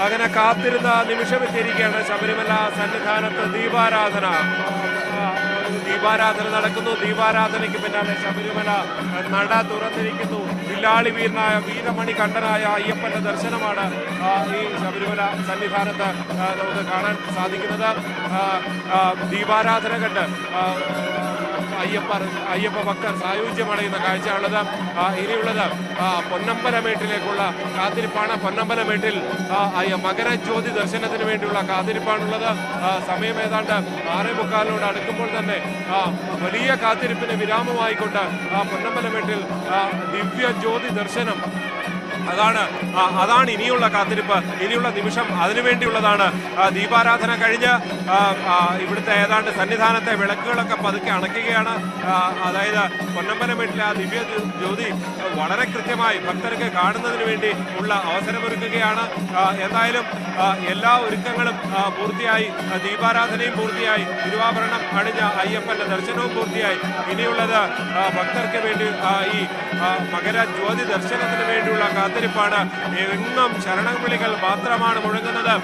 അങ്ങനെ കാത്തിരുന്ന നിമിഷമെത്തിയിരിക്കുകയാണ്. ശബരിമല സന്നിധാനത്ത് ദീപാരാധന നടക്കുന്നു. ദീപാരാധനയ്ക്ക് പിന്നാലെ ശബരിമല നട തുറന്നിരിക്കുന്നു. വില്ലാളി വീരനായ വീരമണി കണ്ഠനായ അയ്യപ്പന്റെ ദർശനമാണ് ഈ ശബരിമല സന്നിധാനത്ത് നമുക്ക് കാണാൻ സാധിക്കുന്നത്. ദീപാരാധന കണ്ട് അയ്യപ്പ ഭക്തർ സായുജ്യമടയുന്ന കാഴ്ചയാണുള്ളത്. ഇനിയുള്ളത് പൊന്നമ്പലമേട്ടിലേക്കുള്ള കാത്തിരിപ്പാണ്. പൊന്നമ്പലമേട്ടിൽ മകരജ്യോതി ദർശനത്തിന് വേണ്ടിയുള്ള കാത്തിരിപ്പാണുള്ളത്. സമയം ഏതാണ്ട് 6:45 അടുക്കുമ്പോൾ തന്നെ വലിയ കാത്തിരിപ്പിന് വിരാമമായിക്കൊണ്ട് പൊന്നമ്പലമേട്ടിൽ ദിവ്യ ജ്യോതി ദർശനം അതാണ് ഇനിയുള്ള കാത്തിരിപ്പ്, ഇനിയുള്ള നിമിഷം അതിനുവേണ്ടിയുള്ളതാണ്. ദീപാരാധന കഴിഞ്ഞ് ഇവിടുത്തെ ഏതാണ്ട് സന്നിധാനത്തെ വിളക്കുകളൊക്കെ പതുക്കെ അണയ്ക്കുകയാണ്. അതായത് പൊന്നമ്പലമേട്ടിലെ ആ ദിവ്യ ജ്യോതി വളരെ കൃത്യമായി ഭക്തർക്ക് കാണുന്നതിന് വേണ്ടി ഉള്ള അവസരമൊരുക്കുകയാണ്. എന്തായാലും എല്ലാ ഒരുക്കങ്ങളും പൂർത്തിയായി, ദീപാരാധനയും പൂർത്തിയായി, തിരുവാഭരണം അണിഞ്ഞ അയ്യപ്പന്റെ ദർശനവും പൂർത്തിയായി. ഇനിയുള്ളത് ഭക്തർക്ക് വേണ്ടി ഈ മകര ജ്യോതി ദർശനത്തിന് വേണ്ടിയുള്ള കാത്തിരിപ്പാണ്. എങ്ങും ശരണവിളികൾ മാത്രമാണ് മുഴങ്ങുന്നത്.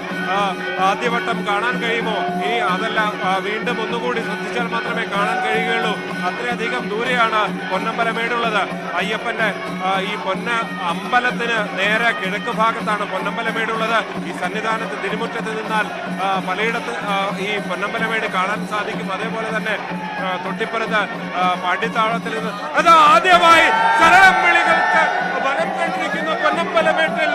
ആദ്യവട്ടം കാണാൻ കഴിയുമോ? ഇനി അതല്ല, വീണ്ടും ഒന്നുകൂടി ശ്രദ്ധിച്ചാൽ മാത്രമേ കാണാൻ കഴിയുകയുള്ളൂ. അത്രയധികം ദൂരെയാണ് പൊന്നമ്പലമേടുള്ളത്. അയ്യപ്പന്റെ ഈ അമ്പലത്തിന് നേരെ കിഴക്ക് ഭാഗത്താണ് പൊന്നമ്പലമേടുള്ളത്. ഈ സന്നിധാനത്ത് തിരുമുറ്റത്ത് നിന്നാൽ പലയിടത്ത് ഈ പൊന്നമ്പലമേട് കാണാൻ സാധിക്കും. അതേപോലെ തന്നെ തൊട്ടിപ്പുറത്ത് പാടിത്താവളത്തിൽ നിന്ന് അത് ആദ്യമായി ശരണം വിളികൾക്ക് ബലം കണ്ടിരിക്കുന്നു പൊന്നമ്പലമേട്ടിൽ.